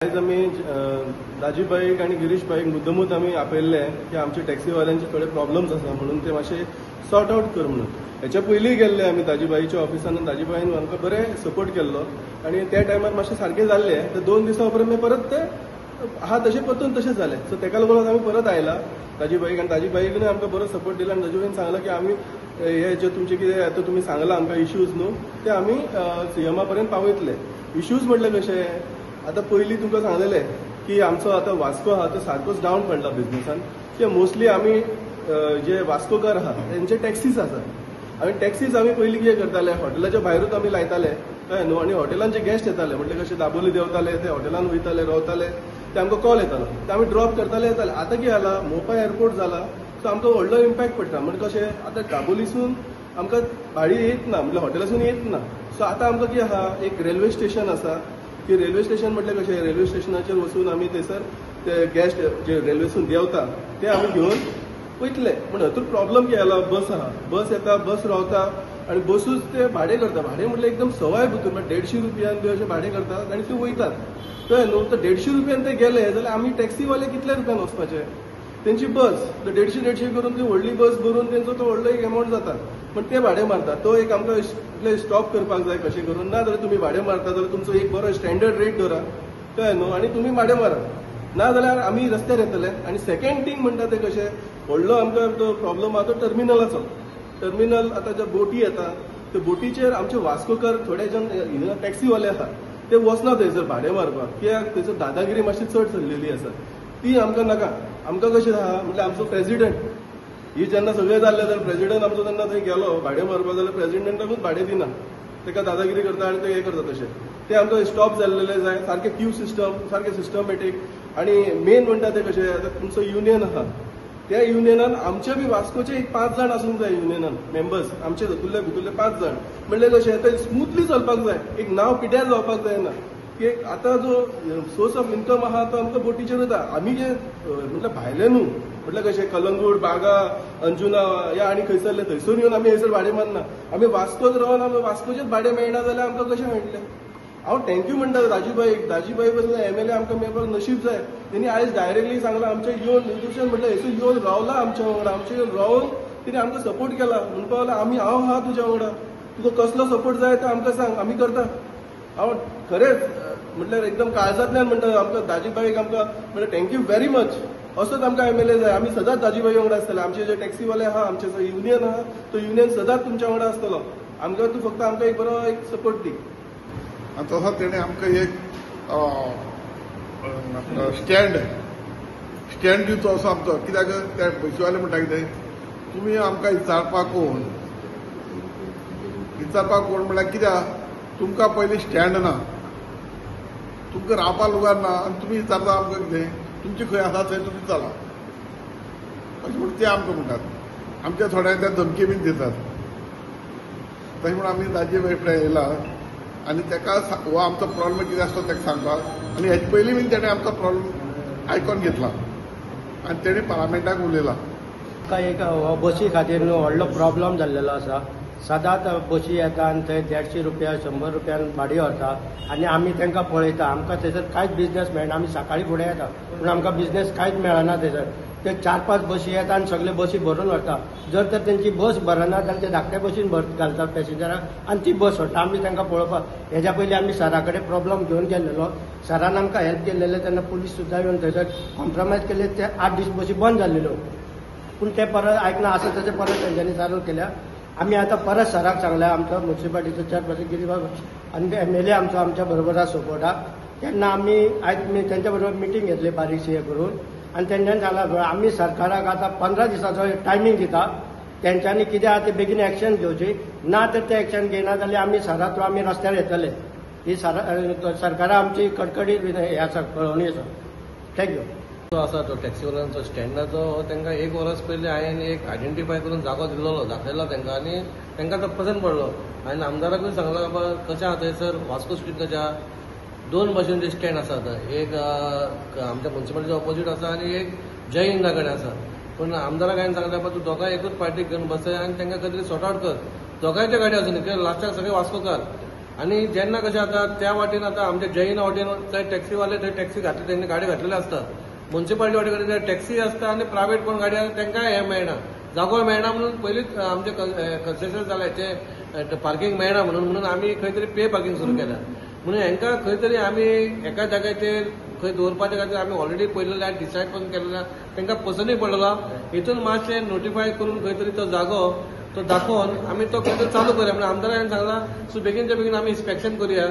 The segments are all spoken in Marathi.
आज आम्ही दाजी बाईक आणि गिरीश बाईक मुद्दमूत आम्ही आपयल्ले की आमचे टॅक्सीवाल्यांचे थोडे प्रॉब्लेम्स आसा म्हणून ते मातशे सॉर्ट आउट कर म्हणून. हेच्या पयलीं गेल्ले आमी दाजीबाईच्या ऑफिसान आनी दाजीबाईन आमकां बरें सपोर्ट केल्लो आणि त्या टायमार मातशें सारकें जाल्लें. तर 2 दिसां उपरांत मागीर परत ते आहा तशें परतून तशें जालें. सो ताका लागून आमी परत आयला दाजीबाईक आनी दाजीबाईकूय आमकां बरो सपोर्ट दिला आनी दाजीबाईन सांगलां की आमी हे जे तुमचे कितें आतां तुमी सांगलां आमकां इश्यूज न्हू ते आमी सीएमा पर्यंत पावयतले. इश्यूज म्हटल्यार कशें आता पयलीं तुमकां सांगलेलें की आमचो आतां वास्को आहा तो सारकोच डावन पडला बिझनेसान. की मोस्टली आमी जे वास्कोकार आहा तेंचे टॅक्सीज आसात आनी टॅक्सीज आमी पयलीं कितें करताले हॉटेलाच्या भायरूच आमी लायताले कळ्ळें न्हू. आनी हॉटेलांत जे गेस्ट येताले म्हणजे कशे दाबोली देंवताले ते हॉटेलांत वयताले रावताले ते आमकां कॉल येतालो ते आमी ड्रॉप करताले येताले. आतां कितें जाला मोपा एअरपोर्ट जाला सो आमकां व्हडलो इम्पॅक्ट पडटा. म्हणजे कशें आतां दाबोलीसून आमकां भाडी येत ना म्हणजे हॉटेलासून येत ना. सो आतां आमकां कितें आहा एक रेल्वे स्टेशन आसा की रेल्वे स्टेशन म्हटल्यार कशें रेल्वे स्टेशनाचेर वचून आमी थंयसर ते गेस्ट जे रेल्वेसून देंवता ते आमी घेवन वयतले. पूण हातूंत प्रॉब्लम कितें जाला बस आहा बस येता बस रावता आनी बसूच ते भाडें करता. भाडें म्हटल्यार एकदम सवाय भितर म्हणजे 150 रुपयान बी अशें भाडें करतात आनी ते वयतात कळ्ळें न्हू. तर 150 रुपयान ते गेले जाल्यार आमी टॅक्सीवाले कितल्या रुपयान वचपाचे. तेंची बस 150 करून ती व्हडली बस भरून तेंचो तो व्हडलो एक अमावंट जाता पण ते भाडें मारतात. तो एक आमकां स्टॉप करपाक जाय कशें करून. ना जाल्यार तुमी भाडें मारता जाल्यार तुमचो एक बरो स्टँडर्ड रेट धरा कळ्ळें न्हू आनी तुमी भाडें मारा. ना जाल्यार आमी रस्त्यार येतले. आनी सेकंड थिंग म्हणटा ते कशें व्हडलो आमकां तो प्रॉब्लम आहा तो टर्मिनलाचो. टर्मिनल आतां ज्यो बोटी येता त्या बोटीचेर आमचे वास्कोकार थोडे जण टॅक्सीवाले आहा ते वचना थंयसर भाडें मारपाक. कित्याक थंयसर दादागिरी मातशी चड चल्लेली आसा ती आमकां नाका. आमकां कशें आहा म्हणजे आमचो प्रेसिडेंट ही जेन्ना सगळें जाल्लें जाल्यार प्रेसिडेंट आमचो तेन्ना थंय गेलो भाडें मारपाक जाल्यार प्रेसिडेंटाकूच भाडें दिना. ताका दादागिरी करता आनी ते हें करता तशें. ते आमकां स्टॉप जाल्लेले जाय सारकें क्यू सिस्टम सारकें सिस्टमॅटीक. आनी मेन म्हणटा ते कशें आतां तुमचो युनियन आहा त्या युनियनान आमचे बी वास्कोचे एक 5 जाण आसूंक जाय युनियनान मेंबर्स आमचे भितुरले 5 जाण. म्हणजे कशें ते स्मुथली चलपाक जाय. एक नांव पिड्यार जावपाक जायना की आतां जो सोर्स ऑफ इन्कम आहा तो आमकां बोटीचेर वता. आमी जे म्हटल्यार भायले न्हू म्हटल्यार कशें कलंगूट बागा अंजुना या आनी खंयसरले थंयसून येवन आमी हयसर भाडें मारना. आमी वास्कोच रावन आमी वास्कोचेच भाडें मेळना जाल्यार आमकां कशें मेळटलें. हांव थँक्यू म्हणटा दाजीबाई बद्दल एमएलए आमकां मेळपाक नशीब जाय. तेणी आयज डायरेक्टली सांगलां आमच्या येवन निदर्शन म्हटल्यार हयसर येवन रावला आमच्या वांगडा. आमच्या येवन रावन तिणे आमकां सपोर्ट केला. म्हणपाक लागला आमी हांव आहा तुज्या वांगडा तुका कसलो सपोर्ट जाय तो आमकां सांग आमी करता. हांव खरेंच म्हटल्यार एकदम काळजांतल्यान म्हणटा आमकां दाजीबाईक आमकां म्हटल्यार थँक्यू व्हेरी मच. असोच आमकां एमएलए जाय. आमी सदांच दाजीबाई वांगडा आसतले. आमचे जे टॅक्सीवाले आहा आमचे जो युनियन आहा तो युनियन सदांच तुमच्या वांगडा आसतलो. आमकां तूं फक्त आमकां एक बरो एक सपोर्ट दी. आणि तसा तेणे आमकां एक स्टँड दिवचो असो आमचो. कित्याक ते बसीवाले म्हणटा कितें तुमी आमकां विचारपाक कोण म्हळ्यार कित्याक तुमकां पयलीं स्टँड ना तुमकां रावपाक लुगार ना आनी तुमी विचारता आमकां कितें तुमची खंय आसा थंय तुमी चला अशें म्हणून ते आमकां म्हणटात. आमच्या थोड्यांक ते धमकी बीन दितात. तशें म्हणून आमी दाजीबाई कडेन येयला आनी ताका हो आमचो प्रॉब्लम कितें आसता ताका सांगपाक. आनी हेजे पयलीं बीन तेणें आमचो प्रॉब्लम आयकून घेतला आनी तेणें पार्लमेंटाक उलयला. एक बसी खातीर व्हडलो प्रॉब्लम जाल्लेलो आसा. सदांच बसी येता आनी थंय 150 रुपया 100 रुपयान भाडी व्हरता आनी आमी तांकां पळयता. आमकां थंयसर कांयच बिझनेस मेळना. आमी सकाळीं फुडें येता पूण आमकां बिझनेस कांयच मेळना थंयसर. ते 4-5 बसी येता आनी सगळे बसी भरून व्हरता. जर तर तेंची बस भरना जाल्यार ते धाकट्या बसीन घालतात पॅसेंजराक आनी ती बस व्हरता. आमी तांकां पळोवपाक हेज्या पयलीं आमी सरा कडेन प्रॉब्लम घेवन गेल्लेलो. सरान आमकां हेल्प केल्लेले तेन्ना पुलीस सुद्दां येवन थंयसर कॉम्प्रमायज केले. ते 8 दीस बसी बंद जाल्लेल्यो पूण ते परत आयकना आसा तशें परत तेंच्यांनी चालू केल्या. आमी आतां परत सराक सांगल्या आमचो म्युन्सिपालिटीचो चेअरपर्सन गिरीबाब आनी एमएलए आमचो आमच्या बरोबर आसा सपोर्टाक. तेन्ना आमी आयज तेंच्या बरोबर मिटींग घेतली बारीकशी हे करून आनी तेंच्यांनी सांगलां आमी सरकाराक आतां 15 दिसाचो टायमींग दिता. तेंच्यांनी कितें आहा ते बेगीन एक्शन घेवची. ना तर ते एक्शन घेयना जाल्यार आमी सरा थ्रू आमी रस्त्यार येतले. ही सरकारा आमची कडकडीत हे आसा कळवणी आसा. थँक्यू. जो आसा तो टॅक्सीवाल्यांचो स्टँडाचो तांकां 1 वरस पयलीं हांवें एक आयडेंटिफाय करून जागो दिल्लो दाखयलो तांकां आनी तांकां तो पसंत पडलो. हांवें आमदाराकूय सांगलां बाबा कशें आहा थंयसर वास्को स्ट्रीट कशें आहा 2 भशेनचे स्टँड आसात. एक आमच्या म्युन्सिपालिटीच्या ऑपोजीट आसा आनी एक जय हिंदा कडेन आसा. पूण आमदाराक हांवें सांगलें बाबा तूं दोगांय एकूच पार्टीक घेवन बसय आनी तांकां खंय तरी सॉर्ट आवट कर. दोगांयच्या गाडी आसूं न्ही कित्याक लास्टाक सगळे वास्कोकार आणि जेन्ना कशें जाता त्या वाटेन आतां आमच्या जैन वाटेन थंय टॅक्सीवाले थंय टॅक्सी घातले त्यांनी गाडी घातलेले असतात म्युन्सिपालिटी वाटे कडेन टॅक्सी आसता आनी प्रायव्हेट कोण गाडी आसा तांकां हें मेळना जागो मेळना म्हणून पयलींच आमचे कन्सेशन जाला हेचे पार्किंग मेळना म्हणून आमी खंय तरी पे पार्किंग सुरू केल्या म्हणून हांकां खंय तरी आमी एका जाग्याचेर खंय दवरपाच्या खातीर आमी ऑलरेडी पयलें डिसायड करून केलेला तांकां पसंतूय पडलेलो हितून मातशें नोटिफाय करून खंय तरी तो जागो तो दाखोवन आमी तो खंय तरी चालू करूया म्हणजे आमदारान सांगला सो बेगीनच्या बेगीन आमी इन्स्पेक्शन करूया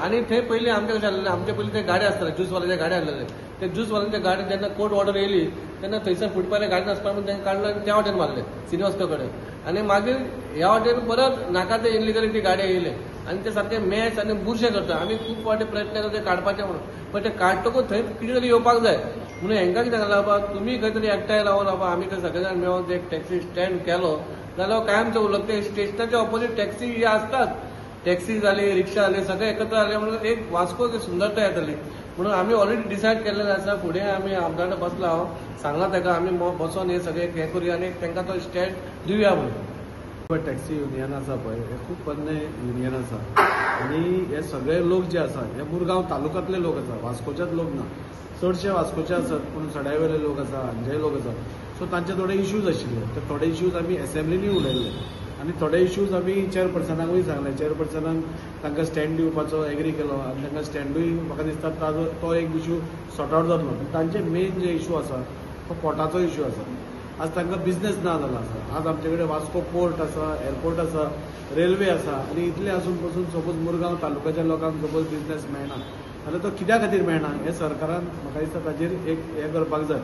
आणि थंय पयलीं आमचे कशें आसलेलें आमचे पयलीं ते गाडी आसताले ज्यूसवाल्याचे गाडी आसलेले ते ज्यूसवाल्यांच्या गाडी जेन्ना कोर्ट ऑर्डर येयली तेन्ना थंयसर फुटपाथ्या गाडी नासता म्हणून तांकां काडलो आनी त्या वाटेन मारले श्रीनिवासकर कडेन आणि मागीर ह्या वाटेन परत नाका ते इलिगलिटी गाडी येयले आणि ते सारखे मॅच आणि बुरशे करता आमी खूब फावटी प्रयत्न केलो ते काडपाचे म्हणून पण ते काडटकूच थंय कितें तरी येवपाक जाय म्हणून हांकां कितें सांगलां बाबा तुमी खंय तरी एकठांय रावन बाबा आमी ते सगळे जाण मेळोन एक टॅक्सी स्टँड केलो जाल्यार कायमचो उरलो ते स्टेशनाच्या ऑपोजीट टॅक्सी ही असतात टॅक्सी जाली रिक्षा जाली सगळे एकत्र जाले म्हणून एक वास्को सुंदरता येतली म्हणून आमी ऑलरेडी डिसायड केल्लें आसा फुडें आमी आमदारान बसला हांव सांगला ताका आमी बसोन हे सगळे हें करुया आनी तांकां तो स्टँड दिवया म्हणून टॅक्सी युनियन आसा पळय हे खूब पोरणे युनियन आसा आनी हे सगळे लोक जे आसा हे मुरगांव तालुक्यांतले लोक आसा वास्कोच्याच लोक ना चडशे वास्कोचे आसात पूण सड्यावेले लोक आसा हांगेय लोक आसा सो तांचे थोडे इश्यूज आशिल्ले ते थोडे इश्यूज आमी असेंब्लीनी उलयल्ले आनी थोडे इश्यूज आमी चेअरपर्सनाकूय सांगले चेअरपर्सनान तांकां स्टँड दिवपाचो एग्री केलो आनी तांकां स्टँडूय म्हाका दिसता तो एक इश्यू सॉर्ट आवट जातलो तांचे मेन जे इश्यू आसा तो पोर्टाचो इश्यू आसा आज तांकां बिझनेस ना जालो आसा आज आमचे कडेन वास्को पोर्ट आसा एअरपोर्ट आसा रेल्वे आसा आनी इतले आसून पासून सपोज मुरगांव तालुक्याच्या लोकांक सपोज बिझनेस मेळना जाल्यार तो कित्या खातीर मेळना हे सरकारान म्हाका दिसता ताजेर एक हें करपाक जाय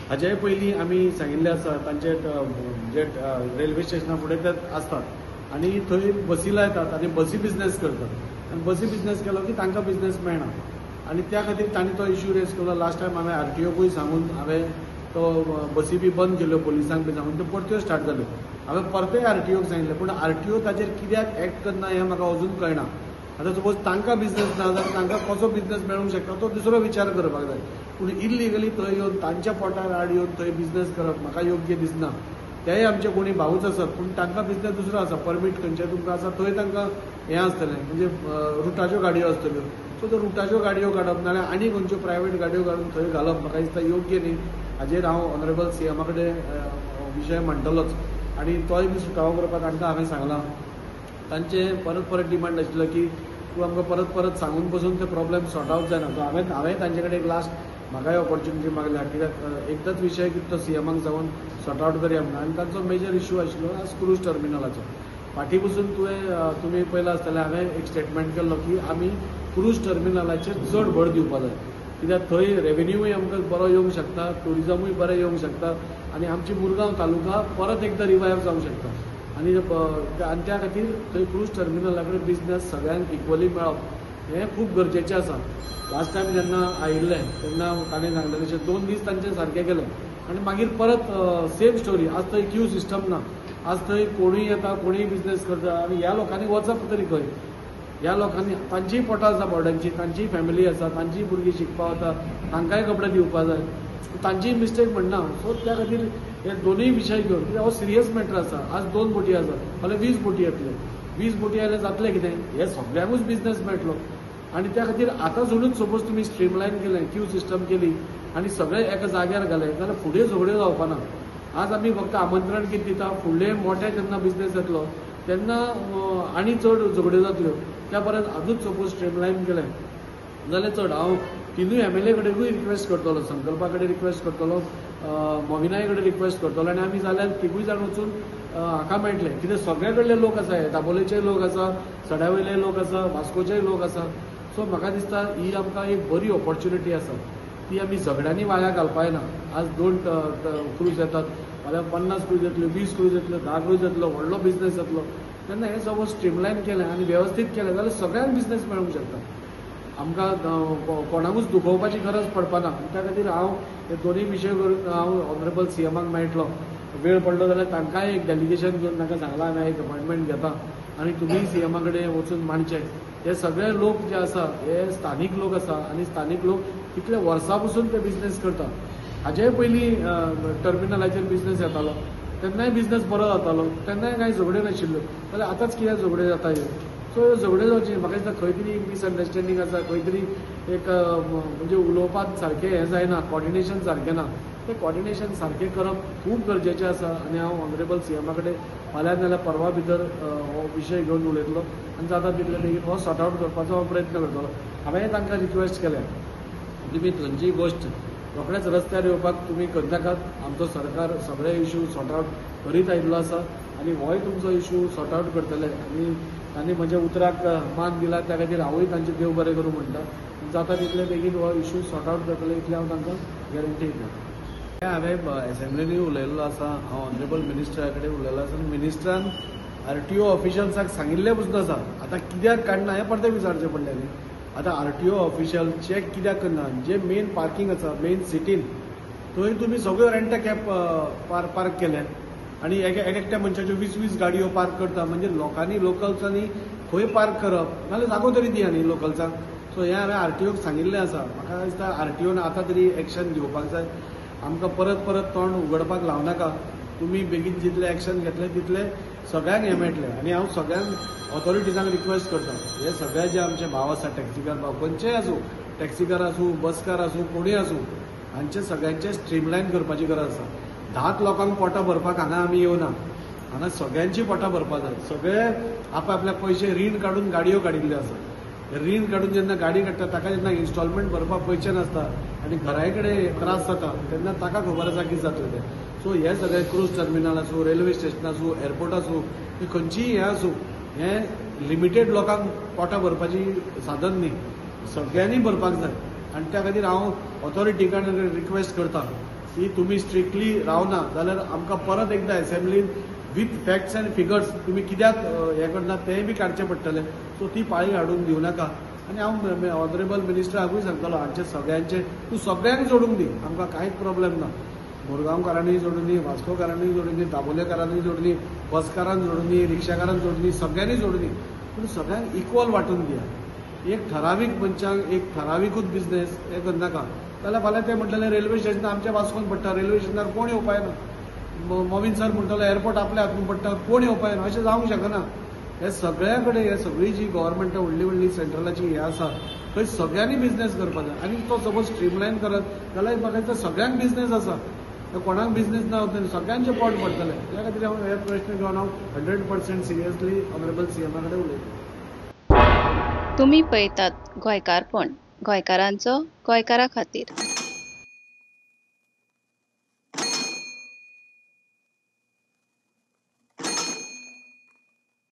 हाचे पयलीं आमी सांगिल्लें आसा तांचे जे रेल्वे स्टेशना फुडें ते आसतात आनी थंय बसी लायतात आनी बसी बिझनेस करतात आनी बसी बिझनेस केलो की तांकां बिझनेस मेळना आनी त्या खातीर तांणी तो इश्यू रेज केलो लास्ट टायम हांवें आरटीओकूय सांगून हांवें तो बसी बी बंद केल्यो पोलिसांक बी सांगून त्यो परत्यो स्टार्ट जाल्यो हांवें परतय आरटीओक सांगिल्लें पूण आरटीओ ताचेर कित्याक एक्ट करना हें म्हाका अजून कळना आतां सपोज तांकां बिझनेस ना जाल्यार तांकां कसो बिझनेस मेळूंक शकता तो दुसरो विचार करपाक जाय पूण इल्लिगली थंय येवन तांच्या पोटार आड येवन थंय बिझनेस करप म्हाका योग्य दिसना तेय आमचे कोणी भाऊच आसात पूण तांकां बिझनेस दुसरो आसा परमीट खंयचे तुमकां आसा थंय तांकां हें आसतलें म्हणजे रुटाच्यो गाडयो आसतल्यो सो त्यो रुटाच्यो गाडयो काडप नाल्यार आनी खंयच्यो प्रायवेट गाडयो काडून थंय घालप म्हाका दिसता योग्य न्ही हाजेर हांव ऑनरेबल सीएमा कडेन विशय म्हणटलोच आनी तोय बी सुटावो करपाक तांकां हांवें सांगलां तांचे परत परत डिमांड आशिल्लो की तूं आमकां परत परत सांगून पसून ते प्रॉब्लेम सॉर्ट आवट जायना सो हांवें तांचे कडेन एक लास्ट म्हाकाय ऑपॉर्च्युनिटी मागल्या कित्याक एकदाच विशय की तो सीएमाक जावन सॉर्ट आवट करया म्हणून आनी तांचो मेजर इश्यू आशिल्लो क्रूज टर्मिनलाचो फाटीं पसून तुमी पळयलां आसतलें हांवें एक स्टेटमेंट केल्लो की आमी क्रूज टर्मिनलाचेर चड भर दिवपा जाय कित्याक थंय रेवेन्यूय आमकां बरो येवंक शकता टुरिजमूय बरें येवंक शकता आनी आमची मुरगांव तालुका परत एकदां रिवायव जावंक शकता आनी त्या खातीर थंय क्रूज टर्मिनला कडेन बिझनेस सगळ्यांक इक्वली मेळप हें खूब गरजेचें आसा लास्ट टायम जेन्ना आयिल्ले तेन्ना ताणें सांगलें तशें 2 दीस तांचें सारकें केलें आनी मागीर परत सेम स्टोरी आज थंय क्यू सिस्टम ना आज थंय कोणूय येता कोणूय बिझनेस करता आनी ह्या लोकांनी वचप तरी खंय ह्या लोकांनी तांचीय पोटां आसा बोर्डांची तांचीय फॅमिली आसा तांचीय भुरगीं शिकपा वता तांकांय कपडे दिवपा जाय तांचीय मिस्टेक म्हणना सो त्या खातीर हे दोनूय विशय घेवन कित्याक हो सिरियस मॅटर आसा आज 2 बोटी आसा फाल्यां 20 बोटी येतल्यो 20 बोटी आयल्यार जातलें कितें हे सगळ्यांकूच बिझनेस मेळटलो आनी त्या खातीर आतां सोडून सपोज तुमी स्ट्रीमलायन केलें क्यू सिस्टम केली आनी सगळे एका जाग्यार घाले जाल्यार फुडें झगड्यो जावपाना आज आमी फक्त आमंत्रण कितें दिता फुडले मोठे जेन्ना बिझनेस येतलो तेन्ना आनी चड झगड्यो जातल्यो त्या परस आजूच सपोज स्ट्रीमलायन केलें जाल्यार चड हांव तिनूय MLA कडेनूय रिक्वेस्ट करतलो संकल्पा कडेन रिक्वेस्ट करतलो मोविनाय कडेन रिक्वेस्ट करतलो आनी आमी जाल्यार तिगूय जाण वचून हाका मेळटले कित्याक सगळे कडले लोक आसा दाबोलेचे लोक आसा सड्यावयले लोक आसा वास्कोचेय लोक आसा सो म्हाका दिसता ही आमकां एक बरी ऑपॉर्च्युनिटी आसा ती आमी झगड्यांनी वाऱ्याक घालपा जायना आज 2 क्रूज येतात फाल्यां 50 क्रूज येतल्यो 20 क्रूज येतल्यो 10 क्रूज येतलो व्हडलो बिझनेस जातलो तेन्ना हें सपोज स्ट्रीमलायन केलें आनी वेवस्थीत केलें जाल्यार सगळ्यांक बिझनेस मेळूंक शकता आमकां कोणाकूच दुखोवपाची गरज पडपाना त्या खातीर हांव हे दोनूय विशय करून हांव ऑनरेबल सीएमाक मेळटलो वेळ पडलो जाल्यार तांकांय एक डेलिगेशन घेवन तांकां सांगलां हांवें एक अपॉयंटमेंट घेता आनी तुमी सीएमा कडेन वचून मांडचे हे सगळे लोक जे आसा हे स्थानीक लोक आसा आनी स्थानीक लोक कितले वर्सां पसून ते बिझनेस करता हाजेय पयलीं टर्मिनलाचेर बिझनेस येतालो तेन्नाय बिझनेस बरो जातालो तेन्नाय कांय झगड्यो नाशिल्ल्यो जाल्यार आतांच कित्याक झगड्यो जाता ह्यो सो सगळ्यो जावची म्हाका दिसता खंय तरी मिसअंडरस्टँडींग आसा, खंय तरी एक म्हणजे उलोवपाक सारकें हें जायना, कॉर्डिनेशन सारकें ना. तें कॉर्डिनेशन सारकें करप खूब गरजेचें आसा आनी हांव ऑनरेबल सीएमा कडेन फाल्यां नाल्यार परवा भितर हो विशय घेवन उलयतलो आनी जाता तितले बेगीन हो सॉर्ट आवट करपाचो हांव प्रयत्न करतलो. हांवें तांकां रिक्वेस्ट केल्या तुमी खंयचीय गोश्ट रोखडेच रस्त्यार येवपाक तुमी करनाकात. आमचो सरकार सगळे इश्यू सॉर्ट आवट करीत आयिल्लो आसा आनी होय तुमचो इश्यू सॉर्ट आवट करतले. आनी तांणी म्हज्या उतराक मान दिला त्या खातीर हांवूय तांचे देव बरें करूं म्हणटा. जाता तितले बेगीन हो इश्यू सॉर्ट आवट करतले इतलें हांव तांकां गॅरंटी दिता. हांवें असेंब्लीनी उलयल्लो आसा, हांव ऑनरेबल मिनिस्टरा कडेन उलयल्लो आसा आनी मिनिस्टरान RTO ऑफिशल्साक सांगिल्लें पसून आसा. आतां कित्याक काडना हें परतें विचारचें पडलें न्ही. आतां RTO ऑफिशल चॅक कित्याक करना, जे मेन पार्किंग आसा मेन सिटीन थंय तुमी सगळ्यो रेंटा कॅब पार्क केल्या आनी एकट्या मनशाच्यो 20-20 गाडयो पार्क करता. म्हणजे लोकांनी लोकल्सांनी खंय पार्क करप नाल्यार जागो तरी दिया न्ही लोकल्सांक. सो हें हांवें RTOक सांगिल्लें आसा. म्हाका दिसता RTOन आतां तरी एक्शन घेवपाक जाय. आमकां परत परत तोंड उगडपाक लावनाका. तुमी बेगीन जितलें एक्शन घेतलें तितलें सगळ्यांक हें मेळटलें. आनी हांव सगळ्यांक ऑथॉरिटीजांक रिक्वेस्ट करता, हे सगळे जे आमचे भाव आसा टॅक्सीकार भाव खंयचेय आसूं, टॅक्सीकार आसूं, बसकार आसूं, कोणूय आसूं, हांचे सगळ्यांचे स्ट्रीमलायन करपाची गरज आसा. 10 लोकांक पोटां भरपाक हांगा आमी येवना, हांगा सगळ्यांची पोटां भरपाक जाय. सगळे आपआपल्या पयशे रीण काडून गाडयो काडिल्ल्यो आसा. रीण काडून जेन्ना गाडी काडटा ताका जेन्ना इन्स्टॉलमेंट भरपाक पयशे नासता आनी घराय कडेन त्रास जाता तेन्ना ताका खबर आसा कितें जातलें तें. सो हे सगळे क्रूज टर्मिनल आसूं, रेल्वे स्टेशन आसूं, एअरपोर्ट आसूं, खंयचीय हें आसूं, हें लिमिटेड लोकांक पोटां भरपाची साधन न्ही, सगळ्यांनी भरपाक जाय. आनी त्या खातीर हांव ऑथॉरिटी कडेन रिक्वेस्ट करता की तुमी स्ट्रिक्टली रावना जाल्यार आमकां परत एकदां असेंब्लीन विथ फॅक्ट्स अँड फिगर्स तुमी कित्याक हें करनात तेंय बी काडचें पडटलें. सो ती पाळी हाडून दिवं नाका. आनी हांव ऑनरेबल मिनिस्टराकूय सांगतलो हांचे सगळ्यांचे तूं सगळ्यांक जोडूंक दी, आमकां कांयच प्रॉब्लेम ना. मुरगांवकारांनी जोडून दी, वास्कोकारांनी जोडून दी, दाबोलेकारांनी जोडून दी, बसकारांक जोडून दी, रिक्षाकारांक जोडून दी, सगळ्यांनी जोडून दी. पूण सगळ्यांक इक्वल वांटून दिया. एक ठरावीक मनशांक एक ठराविकूच बिझनेस हें करनाका. जाल्यार फाल्यां ते म्हणटले रेल्वे स्टेशन आमच्या वास्कोन पडटा, रेल्वे स्टेशनार कोण येवपाय ना. मोवीन सर म्हणटलो एअरपोर्ट आपल्या हातून पडटा, कोण येवपाय ना, अशें जावंक शकना. हे सगळ्या कडेन हे सगळी जी गव्हर्मेंट व्हडली व्हडली सेंट्रलाची हे आसा थंय सगळ्यांनी बिझनेस करपाक जाय. आनी तो सपोज स्ट्रीमलायन करत जाल्यार म्हाका दिसता सगळ्यांक बिझनेस आसा, कोणाक बिझनेस ना सगळ्यांचे पोट पडटले. त्या खातीर हांव हे प्रश्न घेवन हांव 100% सिरियसली ऑनरेबल सीएमा कडेन उलयतां. तुम्ही पळयतात गोंयकारपण, गोंयकारांचो गोंयकारा खातीर.